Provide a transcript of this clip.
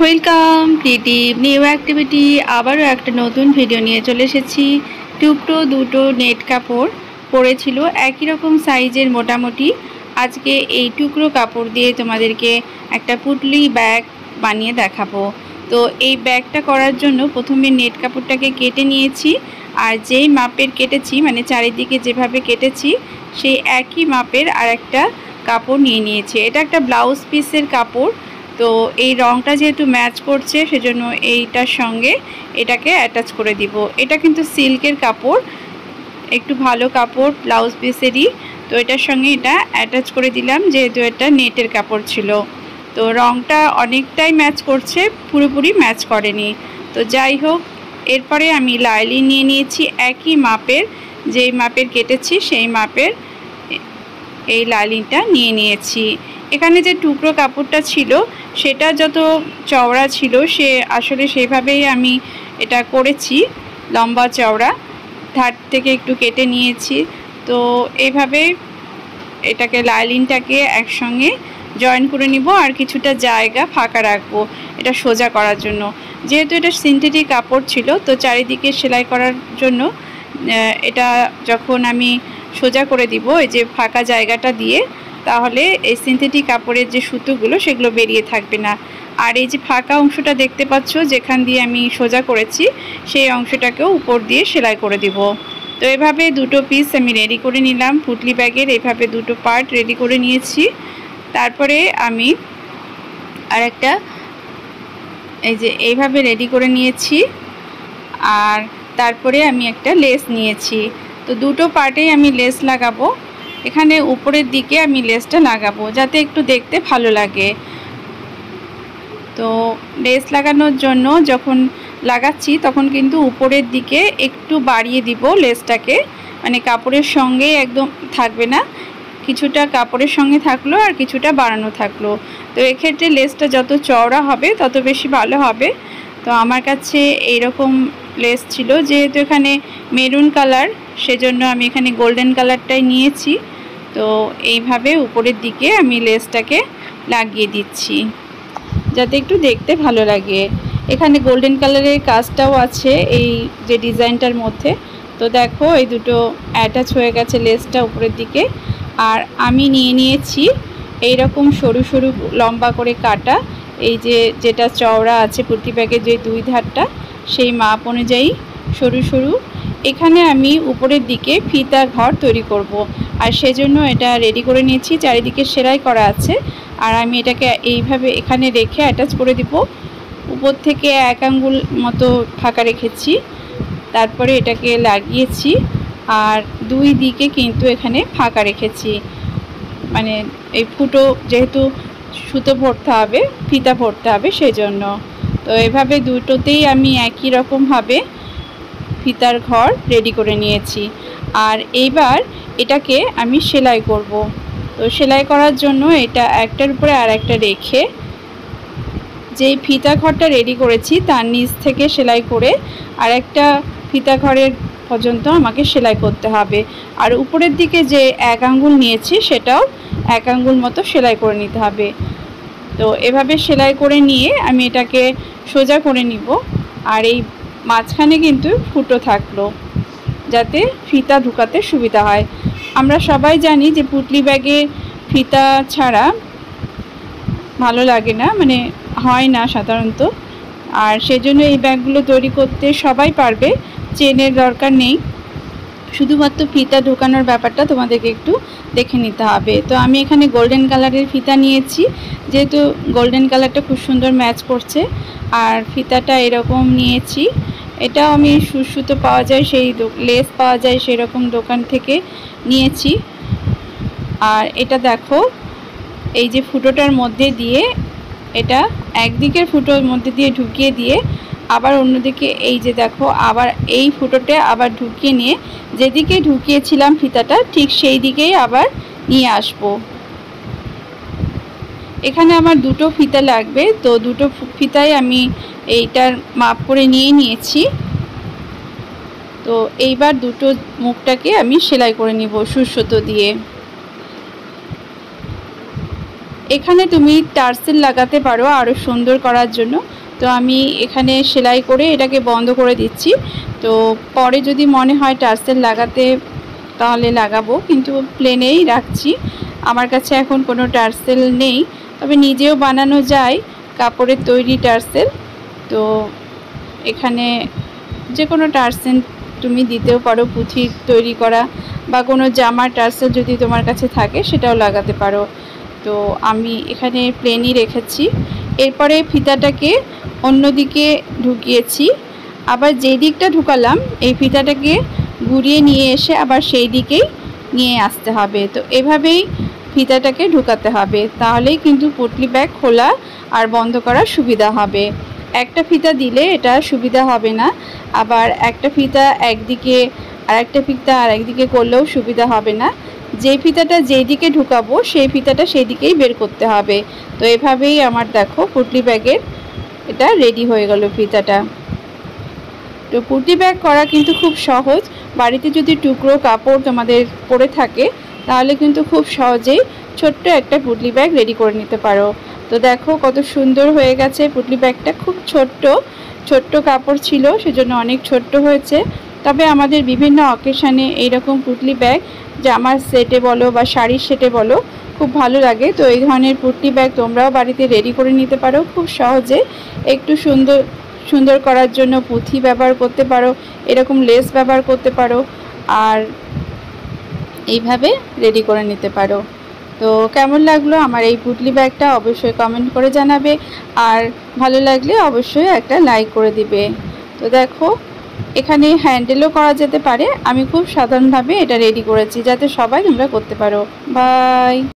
Welcome creative new activity. আবারও একটা নতুন ভিডিও নিয়ে চলে এসেছি। টুকরো দুটো নেট কাপড় পরেছিল একই রকম সাইজের মোটামুটি। আজকে এই টুকরো কাপড় দিয়ে তোমাদেরকে একটা পুটলি ব্যাগ বানিয়ে দেখাবো। তো এই ব্যাগটা করার জন্য প্রথমে নেট কাপড়টাকে কেটে নিয়েছি, আর যেই মাপের কেটেছি মানে চারিদিকে যেভাবে কেটেছি সেই একই মাপের আর একটা কাপড় নিয়ে নিয়েছি। এটা একটা ব্লাউজ পিসের কাপড়। তো এই রংটা যেহেতু ম্যাচ করছে সেজন্য এইটার সঙ্গে এটাকে অ্যাটাচ করে দিব। এটা কিন্তু সিল্কের কাপড়, একটু ভালো কাপড় ব্লাউজ পিসেরই। তো এটার সঙ্গে এটা অ্যাটাচ করে দিলাম যেহেতু এটা নেটের কাপড় ছিল। তো রংটা অনেকটাই ম্যাচ করছে, পুরোপুরি ম্যাচ করেনি। তো যাই হোক, এরপরে আমি লাইলিন নিয়ে নিয়েছি একই মাপের, যেই মাপের কেটেছি সেই মাপের এই লাইলিনটা নিয়ে নিয়েছি। এখানে যে টুকরো কাপড়টা ছিল সেটা যত চওড়া ছিল সে আসলে সেভাবেই আমি এটা করেছি, লম্বা চওড়া, ধার থেকে একটু কেটে নিয়েছি। তো এইভাবে এটাকে লাইলিনটাকে একসঙ্গে জয়েন করে নিব আর কিছুটা জায়গা ফাঁকা রাখবো এটা সোজা করার জন্য। যেহেতু এটা সিনথেটিক কাপড় ছিল তো চারিদিকে সেলাই করার জন্য এটা যখন আমি সোজা করে দিব এই যে ফাঁকা জায়গাটা দিয়ে, তাহলে এই সিনথেটিক কাপড়ের যে সুতোগুলো সেগুলো বেরিয়ে থাকবে না। আর এই যে ফাঁকা অংশটা দেখতে পাচ্ছ যেখান দিয়ে আমি সোজা করেছি সেই অংশটাকেও উপর দিয়ে সেলাই করে দিব। তো এভাবে দুটো পিস আমি রেডি করে নিলাম পুটলি ব্যাগের, এইভাবে দুটো পার্ট রেডি করে নিয়েছি। তারপরে আমি আরেকটা এই যে এইভাবে রেডি করে নিয়েছি, আর তারপরে আমি একটা লেস নিয়েছি। তো দুটো পার্টেই আমি লেস লাগাবো। এখানে উপরের দিকে আমি লেসটা লাগাবো যাতে একটু দেখতে ভালো লাগে। তো লেস লাগানোর জন্য যখন লাগাচ্ছি তখন কিন্তু উপরের দিকে একটু বাড়িয়ে দিব লেসটাকে, মানে কাপড়ের সঙ্গে একদম থাকবে না, কিছুটা কাপড়ের সঙ্গে থাকলো আর কিছুটা বাড়ানো থাকলো। তো এক্ষেত্রে লেসটা যত চওড়া হবে তত বেশি ভালো হবে। তো আমার কাছে এইরকম লেস ছিল, যেহেতু এখানে মেরুন কালার সেজন্য আমি এখানে গোল্ডেন কালারটাই নিয়েছি। তো এইভাবে উপরের দিকে আমি লেসটাকে লাগিয়ে দিচ্ছি যাতে একটু দেখতে ভালো লাগে। এখানে গোল্ডেন কালারের কাজটাও আছে এই যে ডিজাইনটার মধ্যে। তো দেখো এই দুটো অ্যাটাচ হয়ে গেছে লেসটা উপরের দিকে। আর আমি নিয়ে নিয়েছি এই রকম সরু সরু লম্বা করে কাটা, এই যে যেটা চওড়া আছে পুটলি ব্যাগের যে দুই ধারটা সেই মাপ অনুযায়ী সরু সরু। এখানে আমি উপরের দিকে ফিতা ঘর তৈরি করব, আর সেজন্য এটা রেডি করে নিয়েছি। চারিদিকে সেলাই করা আছে আর আমি এটাকে এইভাবে এখানে রেখে অ্যাটাচ করে দিব। উপর থেকে 1 আঙ্গুল মতো ফাঁকা রেখেছি, তারপরে এটাকে লাগিয়েছি আর দুই দিকে কিন্তু এখানে ফাঁকা রেখেছি, মানে এই ফুটো যেহেতু সুতো ভরতে হবে, ফিতা ভরতে হবে সেই জন্য। তো এভাবে দুটোতেই আমি একই রকমভাবে ফিতার ঘর রেডি করে নিয়েছি। আর এইবার এটাকে আমি সেলাই করব। তো সেলাই করার জন্য এটা একটার উপরে আর একটা রেখে যেই ফিতা ঘরটা রেডি করেছি তার নিচ থেকে সেলাই করে আর একটা ফিতা ঘরের পর্যন্ত আমাকে সেলাই করতে হবে। আর উপরের দিকে যে 1 আঙ্গুল নিয়েছি সেটাও 1 আঙ্গুল মতো সেলাই করে নিতে হবে। তো এভাবে সেলাই করে নিয়ে আমি এটাকে সোজা করে নিব। আর এই মাঝখানে কিন্তু ফুটো থাকলো যাতে ফিতা ঢুকাতে সুবিধা হয়। আমরা সবাই জানি যে পুটলি ব্যাগে ফিতা ছাড়া ভালো লাগে না, মানে হয় না সাধারণত। আর সেজন্য এই ব্যাগগুলো তৈরি করতে সবাই পারবে, চেনের দরকার নেই, শুধুমাত্র ফিতা ঢোকানোর ব্যাপারটা তোমাদেরকে একটু দেখে নিতে হবে। তো আমি এখানে গোল্ডেন কালারের ফিতা নিয়েছি, যেহেতু গোল্ডেন কালারটা খুব সুন্দর ম্যাচ করছে। আর ফিতাটা এরকম নিয়েছি, এটাও আমি সুতো পাওয়া যায় সেই লেস পাওয়া যায় সেই রকম দোকান থেকে নিয়েছি। আর এটা দেখো এই যে ফুটোটার মধ্যে দিয়ে এটা একদিকের ফুটোর মধ্যে দিয়ে ঢুকিয়ে দিয়ে আবার অন্যদিকে এই যে দেখো আবার এই ফুটোটা আবার ঢুকিয়ে নিয়ে যেদিকে ঢুকিয়েছিলাম ফিতাটা ঠিক সেই দিকেই আবার নিয়ে আসব। এখানে আমার দুটো ফিতা লাগবে, তো দুটো ফিতাই আমি এইটার মাপ করে নিয়ে নিয়েছি। তো এইবার দুটো মুখটাকে আমি সেলাই করে নিব সুতো দিয়ে। এখানে তুমি টার্সেল লাগাতে পারো আরও সুন্দর করার জন্য। তো আমি এখানে সেলাই করে এটাকে বন্ধ করে দিচ্ছি। তো পরে যদি মনে হয় টার্সেল লাগাতে তাহলে লাগাবো, কিন্তু প্লেনেই রাখছি। আমার কাছে এখন কোনো টার্সেল নেই, তবে নিজেও বানানো যায় কাপড়ের তৈরি টার্সেল। তো এখানে যে কোনো টার্সেল তুমি দিতেও পারো, পুঁথির তৈরি করা বা কোনো জামার টার্সেল যদি তোমার কাছে থাকে সেটাও লাগাতে পারো। তো আমি এখানে প্লেনই রেখেছি। এরপরে ফিতাটাকে অন্যদিকে ঢুকিয়েছি, আবার যেই দিকটা ঢুকালাম এই ফিতাটাকে ঘুরিয়ে নিয়ে এসে আবার সেই দিকেই নিয়ে আসতে হবে। তো এভাবেই ফিতাটাকে ঢুকাতে হবে, তাহলেই কিন্তু পুটলি ব্যাগ খোলা আর বন্ধ করার সুবিধা হবে। একটা ফিতা দিলে এটা সুবিধা হবে না, আবার একটা ফিতা একদিকে আর একটা ফিতা আর একদিকে করলেও সুবিধা হবে না। যে ফিতাটা যেই দিকে ঢুকাবো সেই ফিতাটা সেই দিকেই বের করতে হবে। তো এভাবেই আমার দেখো পুটলি ব্যাগের এটা রেডি হয়ে গেল ফিতাটা। তো পুটলি ব্যাগ করা কিন্তু খুব সহজ। বাড়িতে যদি টুকরো কাপড় তোমাদের পরে থাকে তাহলে কিন্তু খুব সহজেই ছোট্ট একটা পুটলি ব্যাগ রেডি করে নিতে পারো। তো দেখো কত সুন্দর হয়ে গেছে পুটলি ব্যাগটা। খুব ছোট্ট কাপড় ছিল সেজন্য অনেক ছোট্ট হয়েছে। তবে আমাদের বিভিন্ন অকেশানে এইরকম পুটলি ব্যাগ জামার সেটে বলো বা শাড়ির সেটে বলো খুব ভালো লাগে। তো এই ধরনের পুটলি ব্যাগ তোমরাও বাড়িতে রেডি করে নিতে পারো খুব সহজে। একটু সুন্দর করার জন্য পুঁথি ব্যবহার করতে পারো, এরকম লেস ব্যবহার করতে পারো, আর এইভাবে রেডি করে নিতে পারো। তো কেমন লাগলো আমার এই পুটলি ব্যাগটা অবশ্যই কমেন্ট করে জানাবে, আর ভালো লাগলে অবশ্যই একটা লাইক করে দিবে। তো দেখো এখানে হ্যান্ডেলও করা যেতে পারে, আমি খুব সাধারণভাবে এটা রেডি করেছি যাতে সবাই তোমরা করতে পারো। বাই।